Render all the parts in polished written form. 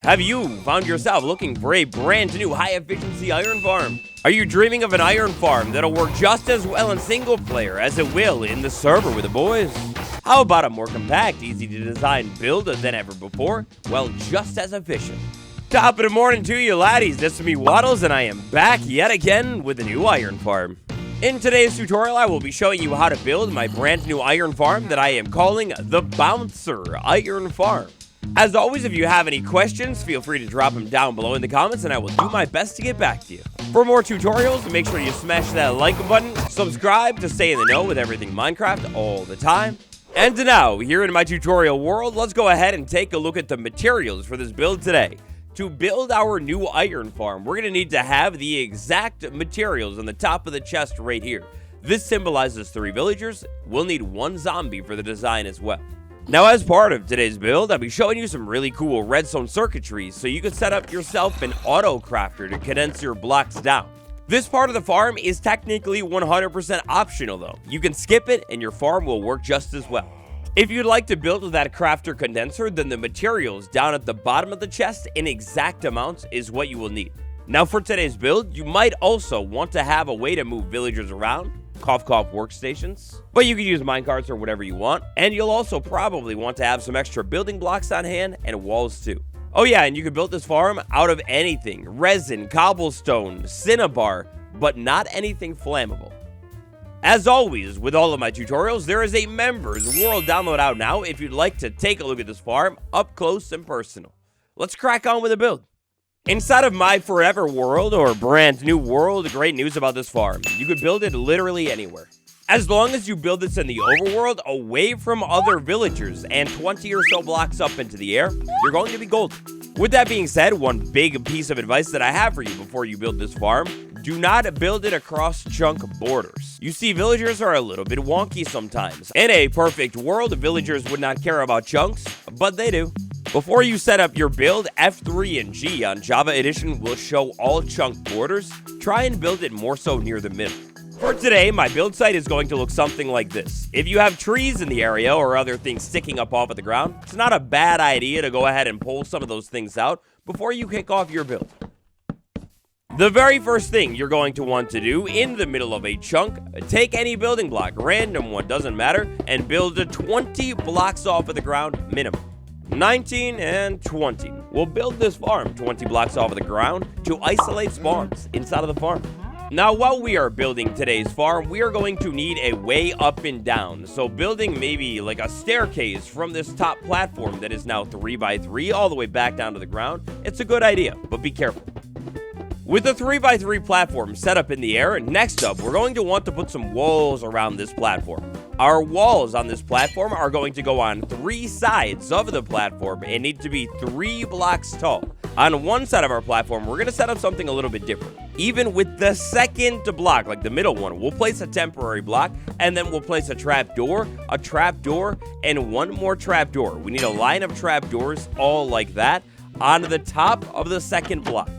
Have you found yourself looking for a brand new high-efficiency iron farm? Are you dreaming of an iron farm that'll work just as well in single player as it will in the server with the boys? How about a more compact, easy-to-design build than ever before? Well, just as efficient. Top of the morning to you laddies, this is me Waddles, and I am back yet again with a new iron farm. In today's tutorial, I will be showing you how to build my brand new iron farm that I am calling the Bouncer Iron Farm. As always, if you have any questions, feel free to drop them down below in the comments and I will do my best to get back to you. For more tutorials, make sure you smash that like button, subscribe to stay in the know with everything Minecraft all the time. And now, here in my tutorial world, let's go ahead and take a look at the materials for this build today. To build our new iron farm, we're going to need to have the exact materials on the top of the chest right here. This symbolizes 3 villagers. We'll need 1 zombie for the design as well. Now, as part of today's build, I'll be showing you some really cool redstone circuitry so you can set up yourself an auto crafter to condense your blocks down. This part of the farm is technically 100% optional though. You can skip it and your farm will work just as well. If you'd like to build that crafter condenser, then the materials down at the bottom of the chest in exact amounts is what you will need. Now for today's build, you might also want to have a way to move villagers around, cough workstations, but you can use minecarts or whatever you want, and you'll also probably want to have some extra building blocks on hand and walls too. Oh yeah, and you can build this farm out of anything: resin, cobblestone, cinnabar, but not anything flammable. As always, with all of my tutorials, there is a Members World download out now if you'd like to take a look at this farm up close and personal. Let's crack on with the build. Inside of my forever world, or brand new world, great news about this farm: you could build it literally anywhere. As long as you build this in the overworld, away from other villagers, and 20 or so blocks up into the air, you're going to be golden. With that being said, one big piece of advice that I have for you before you build this farm: do not build it across chunk borders. You see, villagers are a little bit wonky sometimes. In a perfect world, villagers would not care about chunks, but they do. Before you set up your build, F3 and G on Java Edition will show all chunk borders. Try and build it more so near the middle. For today, my build site is going to look something like this. If you have trees in the area or other things sticking up off of the ground, it's not a bad idea to go ahead and pull some of those things out before you kick off your build. The very first thing you're going to want to do in the middle of a chunk, take any building block, random one, doesn't matter, and build 20 blocks off of the ground minimum. 19 and 20. We'll build this farm 20 blocks off of the ground to isolate spawns inside of the farm. Now, while we are building today's farm, we are going to need a way up and down. So building maybe like a staircase from this top platform that is now 3 by 3 all the way back down to the ground, it's a good idea, but be careful. With the 3 by 3 platform set up in the air, next up, we're going to want to put some walls around this platform. Our walls on this platform are going to go on 3 sides of the platform and need to be 3 blocks tall. On one side of our platform, we're going to set up something a little bit different. Even with the second block, like the middle one, we'll place a temporary block, and then we'll place a trapdoor, and 1 more trapdoor. We need a line of trapdoors, all like that, on the top of the second block.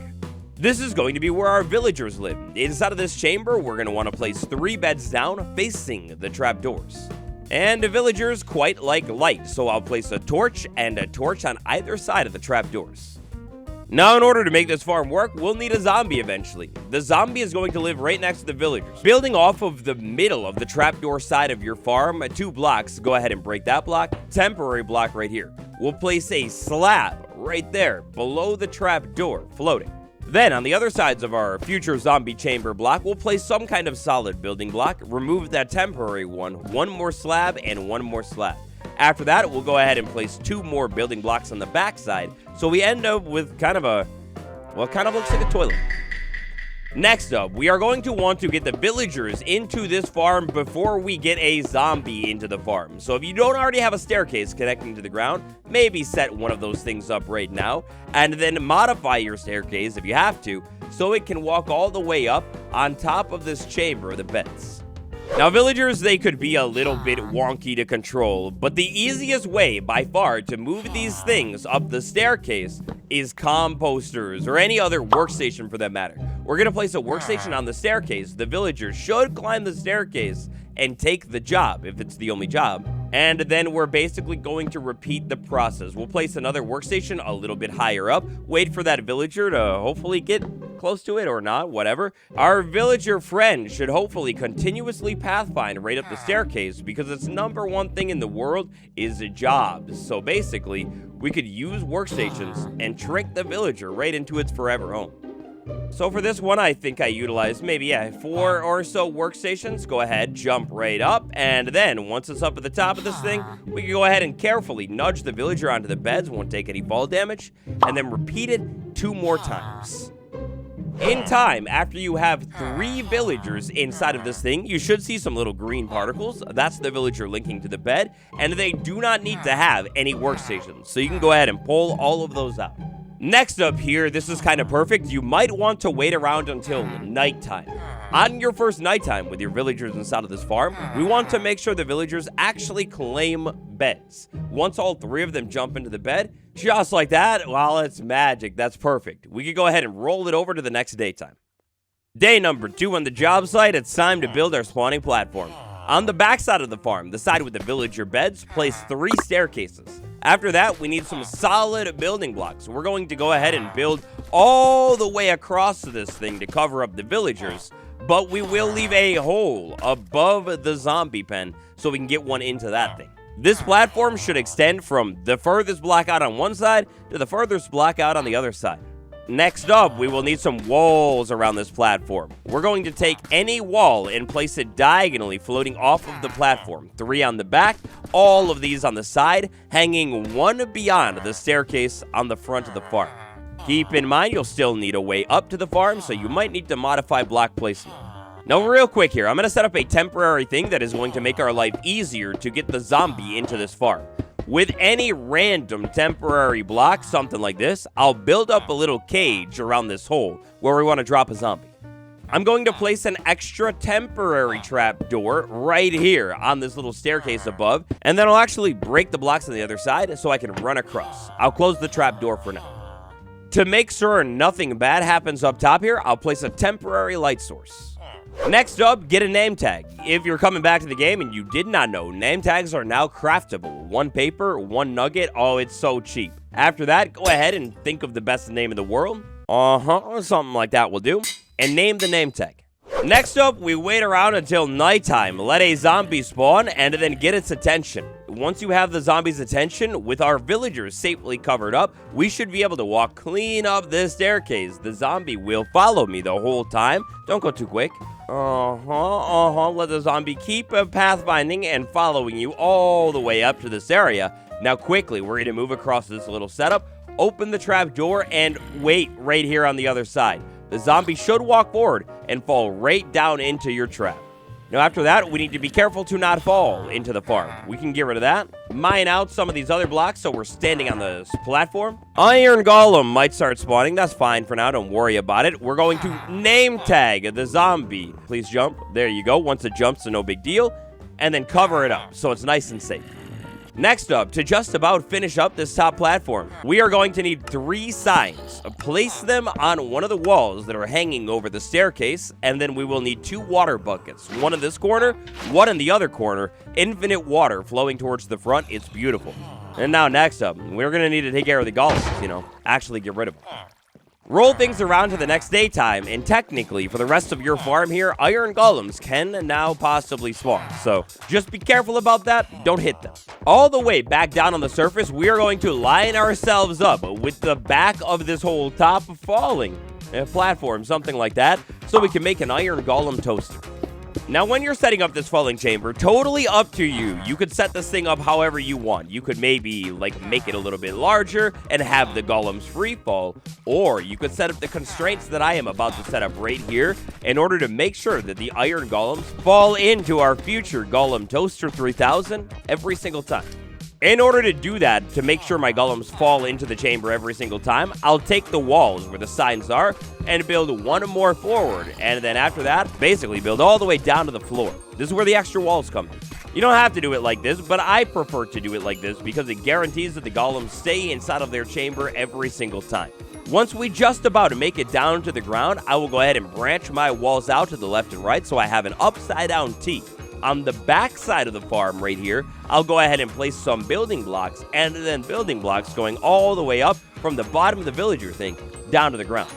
This is going to be where our villagers live. Inside of this chamber, we're going to want to place 3 beds down facing the trapdoors. And the villagers quite like light, so I'll place a torch and a torch on either side of the trapdoors. Now, in order to make this farm work, we'll need a zombie eventually. The zombie is going to live right next to the villagers. Building off of the middle of the trapdoor side of your farm, 2 blocks, go ahead and break that block. Temporary block right here. We'll place a slab right there below the trapdoor, floating. Then, on the other sides of our future zombie chamber block, we'll place some kind of solid building block, remove that temporary one, 1 more slab, and 1 more slab. After that, we'll go ahead and place 2 more building blocks on the back side, so we end up with kind of looks like a toilet. Next up, we are going to want to get the villagers into this farm before we get a zombie into the farm. So if you don't already have a staircase connecting to the ground, maybe set one of those things up right now, and then modify your staircase if you have to, so it can walk all the way up on top of this chamber of the beds. Now, villagers, they could be a little bit wonky to control, but the easiest way by far to move these things up the staircase is composters, or any other workstation for that matter. We're going to place a workstation on the staircase. The villagers should climb the staircase and take the job, if it's the only job, And then we're basically going to repeat the process. We'll place another workstation a little bit higher up, wait for that villager to hopefully get close to it or not, whatever. Our villager friend should hopefully continuously pathfind right up the staircase because its #1 thing in the world is jobs. So basically, we could use workstations and trick the villager right into its forever home. So for this one, I think I utilized maybe, 4 or so workstations. Go ahead, jump right up, and then once it's up at the top of this thing, we can go ahead and carefully nudge the villager onto the beds, won't take any fall damage, and then repeat it 2 more times. In time, after you have 3 villagers inside of this thing, you should see some little green particles. That's the villager linking to the bed, and they do not need to have any workstations, so you can go ahead and pull all of those out. Next up here, this is kind of perfect. You might want to wait around until nighttime. On your first nighttime with your villagers inside of this farm, we want to make sure the villagers actually claim beds. Once all 3 of them jump into the bed, just like that, well, it's magic. That's perfect. We could go ahead and roll it over to the next daytime. Day number 2 on the job site, it's time to build our spawning platform. On the back side of the farm, the side with the villager beds, place 3 staircases. After that, we need some solid building blocks. We're going to go ahead and build all the way across this thing to cover up the villagers, but we will leave a hole above the zombie pen so we can get one into that thing. This platform should extend from the furthest block out on one side to the furthest block out on the other side. Next up, we will need some walls around this platform. We're going to take any wall and place it diagonally floating off of the platform. 3 on the back, all of these on the side, hanging 1 beyond the staircase on the front of the farm. Keep in mind, you'll still need a way up to the farm, so you might need to modify block placement. Now, real quick here, I'm going to set up a temporary thing that is going to make our life easier to get the zombie into this farm. With any random temporary block, something like this, I'll build up a little cage around this hole where we want to drop a zombie. I'm going to place an extra temporary trap door right here on this little staircase above, and then I'll actually break the blocks on the other side so I can run across. I'll close the trap door for now. To make sure nothing bad happens up top here, I'll place a temporary light source. Next up, get a name tag. If you're coming back to the game and you did not know, name tags are now craftable. 1 paper, 1 nugget. Oh, it's so cheap. After that, go ahead and think of the best name in the world. Something like that will do. And name the name tag. Next up, we wait around until nighttime, let a zombie spawn, and then get its attention. Once you have the zombie's attention, with our villagers safely covered up, we should be able to walk clean up this staircase. The zombie will follow me the whole time. Don't go too quick. Let the zombie keep pathfinding and following you all the way up to this area. Now quickly, we're going to move across this little setup, open the trap door, and wait right here on the other side. The zombie should walk forward and fall right down into your trap. Now after that, we need to be careful to not fall into the farm. We can get rid of that. Mine out some of these other blocks so we're standing on this platform. Iron golem might start spawning. That's fine for now. Don't worry about it. We're going to name tag the zombie. Please jump. There you go. Once it jumps, no big deal. And then cover it up so it's nice and safe. Next up, to just about finish up this top platform, we are going to need 3 signs. Place them on one of the walls that are hanging over the staircase, and then we will need 2 water buckets. 1 in this corner, 1 in the other corner. Infinite water flowing towards the front. It's beautiful. And now next up, we're going to need to take care of the golems, actually get rid of them. Roll things around to the next daytime, and technically, for the rest of your farm here, iron golems can now possibly spawn. So, just be careful about that, don't hit them. All the way back down on the surface, we are going to line ourselves up with the back of this whole top falling platform, something like that, so we can make an iron golem toaster. Now, when you're setting up this falling chamber, totally up to you. You could set this thing up however you want. You could maybe, make it a little bit larger and have the golems free fall. Or you could set up the constraints that I am about to set up right here in order to make sure that the iron golems fall into our future Golem Toaster 3000 every single time. In order to do that, to make sure my golems fall into the chamber every single time, I'll take the walls where the signs are and build 1 more forward. And then after that, basically build all the way down to the floor. This is where the extra walls come in. You don't have to do it like this, but I prefer to do it like this because it guarantees that the golems stay inside of their chamber every single time. Once we just about make it down to the ground, I will go ahead and branch my walls out to the left and right so I have an upside down T. On the back side of the farm right here, I'll go ahead and place some building blocks, and then building blocks going all the way up from the bottom of the villager thing down to the ground.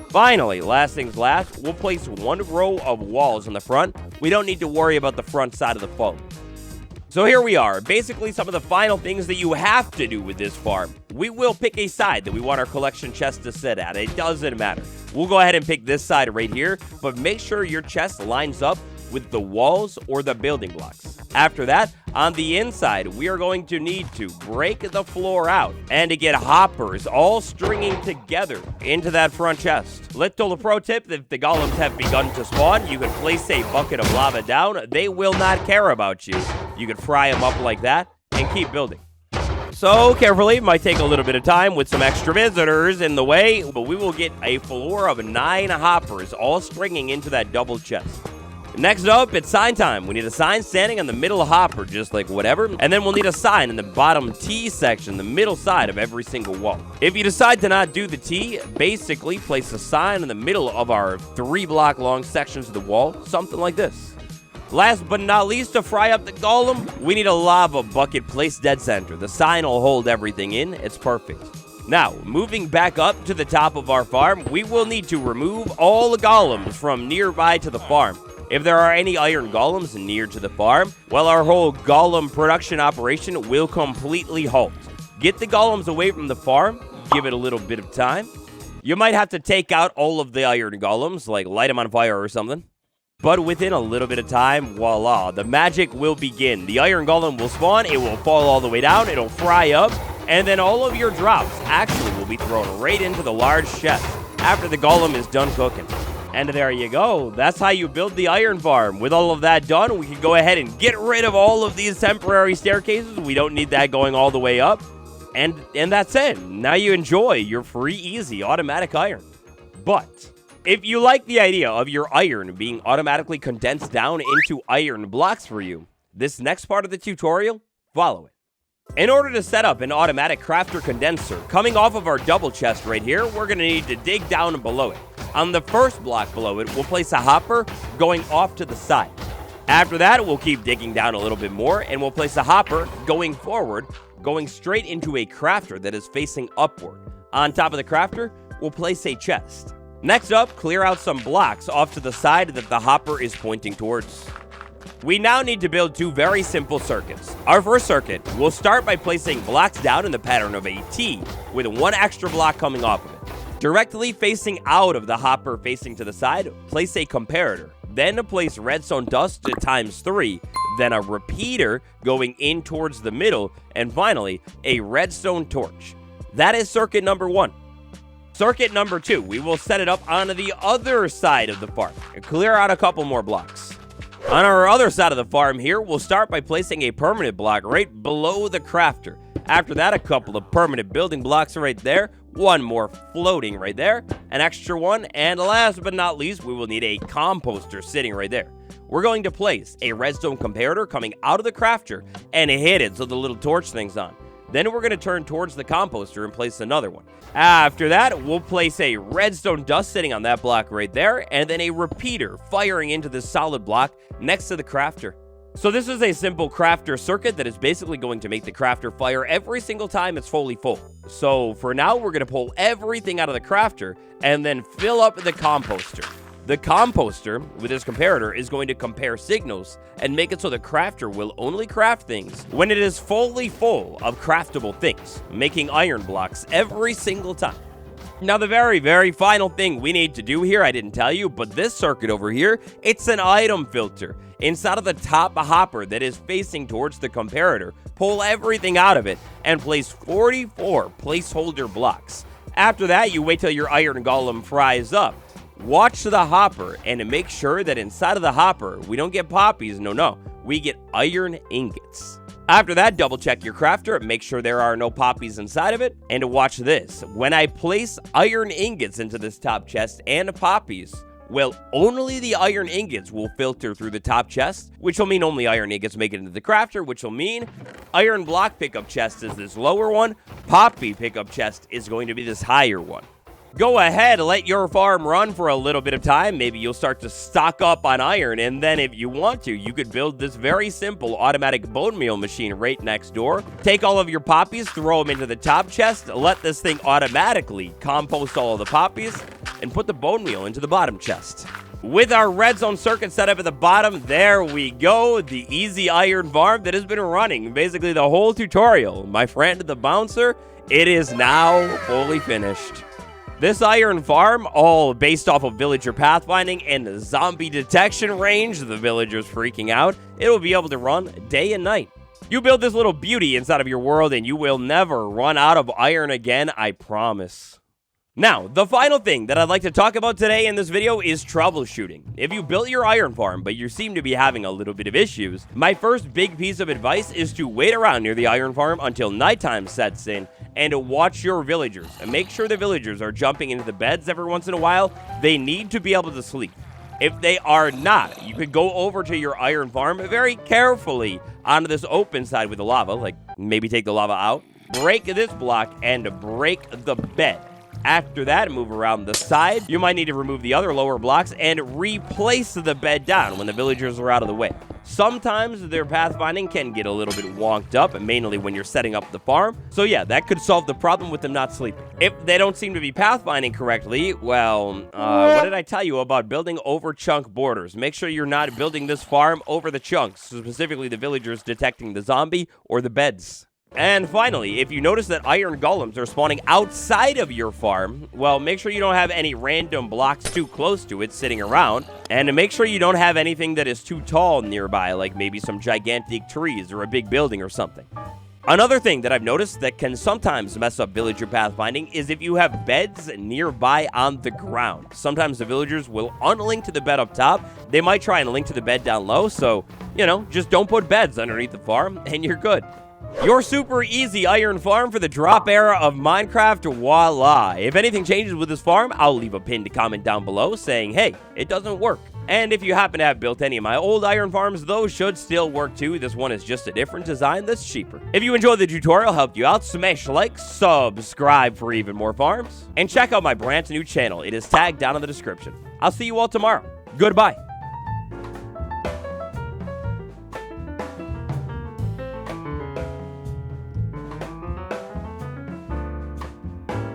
Finally, last things last, we'll place one row of walls in the front. We don't need to worry about the front side of the phone. So here we are, basically some of the final things that you have to do with this farm. We will pick a side that we want our collection chest to sit at. It doesn't matter. We'll go ahead and pick this side right here, but make sure your chest lines up with the walls or the building blocks. After that, on the inside, we are going to need to break the floor out and to get hoppers all stringing together into that front chest. Little pro tip, if the golems have begun to spawn, you can place a bucket of lava down. They will not care about you. You can fry them up like that and keep building. So carefully, might take a little bit of time with some extra visitors in the way, but we will get a floor of 9 hoppers all stringing into that double chest. Next up, it's sign time. We need a sign standing on the middle hopper, just like whatever. And then we'll need a sign in the bottom T section, the middle side of every single wall. If you decide to not do the T, basically place a sign in the middle of our 3-block long sections of the wall, something like this. Last but not least, to fry up the golem, we need a lava bucket placed dead center. The sign will hold everything in. It's perfect. Now, moving back up to the top of our farm, we will need to remove all the golems from nearby to the farm. If there are any iron golems near to the farm, well, our whole golem production operation will completely halt. Get the golems away from the farm, give it a little bit of time. You might have to take out all of the iron golems, like light them on fire or something. But within a little bit of time, voila, the magic will begin. The iron golem will spawn, it will fall all the way down, it'll fry up, and then all of your drops actually will be thrown right into the large chest after the golem is done cooking. And there you go. That's how you build the iron farm. With all of that done, we can go ahead and get rid of all of these temporary staircases. We don't need that going all the way up. And that's it. Now you enjoy your free, easy, automatic iron. But if you like the idea of your iron being automatically condensed down into iron blocks for you, this next part of the tutorial, follow it. In order to set up an automatic crafter condenser, coming off of our double chest right here, we're going to need to dig down below it. On the first block below it, we'll place a hopper going off to the side. After that, we'll keep digging down a little bit more, and we'll place a hopper going forward, going straight into a crafter that is facing upward. On top of the crafter, we'll place a chest. Next up, clear out some blocks off to the side that the hopper is pointing towards. We now need to build 2 very simple circuits. Our first circuit, we'll start by placing blocks down in the pattern of a T, with 1 extra block coming off of it. Directly facing out of the hopper facing to the side, place a comparator. Then to place redstone dust ×3, then a repeater going in towards the middle, and finally, a redstone torch. That is circuit number 1. Circuit number 2, we will set it up on the other side of the farm and clear out a couple more blocks. On our other side of the farm here, we'll start by placing a permanent block right below the crafter. After that, a couple of permanent building blocks right there, 1 more floating right there, an extra one, and last but not least, we will need a composter sitting right there. We're going to place a redstone comparator coming out of the crafter and hit it so the little torch thing's on. Then we're going to turn towards the composter and place another one. After that, we'll place a redstone dust sitting on that block right there, and then a repeater firing into this solid block next to the crafter. So this is a simple crafter circuit that is basically going to make the crafter fire every single time it's fully full. So for now, we're going to pull everything out of the crafter and then fill up the composter. The composter, with this comparator, is going to compare signals and make it so the crafter will only craft things when it is fully full of craftable things, making iron blocks every single time. Now, the very, very final thing we need to do here, I didn't tell you, but this circuit over here, it's an item filter. Inside of the top hopper that is facing towards the comparator, pull everything out of it and place 44 placeholder blocks. After that, you wait till your iron golem fries up. Watch the hopper and make sure that inside of the hopper, we don't get poppies, no, we get iron ingots. After that, double check your crafter and make sure there are no poppies inside of it. And watch this, when I place iron ingots into this top chest and poppies, well, only the iron ingots will filter through the top chest, which will mean only iron ingots make it into the crafter, which will mean iron block pickup chest is this lower one, poppy pickup chest is going to be this higher one. Go ahead, let your farm run for a little bit of time. Maybe you'll start to stock up on iron, and then if you want to, you could build this very simple automatic bone meal machine right next door. Take all of your poppies, throw them into the top chest, let this thing automatically compost all of the poppies, and put the bone meal into the bottom chest. With our redstone circuit set up at the bottom, there we go, the easy iron farm that has been running basically the whole tutorial. My friend the bouncer, it is now fully finished. This iron farm, all based off of villager pathfinding and zombie detection range, the villagers freaking out, it will be able to run day and night. You build this little beauty inside of your world and you will never run out of iron again, I promise. Now, the final thing that I'd like to talk about today in this video is troubleshooting. If you built your iron farm, but you seem to be having a little bit of issues, my first big piece of advice is to wait around near the iron farm until nighttime sets in and watch your villagers. And make sure the villagers are jumping into the beds every once in a while. They need to be able to sleep. If they are not, you could go over to your iron farm very carefully onto this open side with the lava, like maybe take the lava out, break this block, and break the bed. After that, move around the side. You might need to remove the other lower blocks and replace the bed down when the villagers are out of the way. Sometimes their pathfinding can get a little bit wonked up, mainly when you're setting up the farm. So yeah, that could solve the problem with them not sleeping. If they don't seem to be pathfinding correctly, well, what did I tell you about building over chunk borders? Make sure you're not building this farm over the chunks, specifically the villagers detecting the zombie or the beds. And finally, if you notice that iron golems are spawning outside of your farm, well, make sure you don't have any random blocks too close to it sitting around, and to make sure you don't have anything that is too tall nearby, like maybe some gigantic trees or a big building or something. Another thing that I've noticed that can sometimes mess up villager pathfinding is if you have beds nearby on the ground. Sometimes the villagers will unlink to the bed up top. They might try and link to the bed down low, so, just don't put beds underneath the farm, and you're good. Your super easy iron farm for the drop era of Minecraft, voila. If anything changes with this farm, I'll leave a pinned comment down below saying, hey, it doesn't work. And if you happen to have built any of my old iron farms, those should still work too. This one is just a different design that's cheaper. If you enjoyed the tutorial, helped you out, smash like, subscribe for even more farms, and check out my brand new channel. It is tagged down in the description. I'll see you all tomorrow. Goodbye.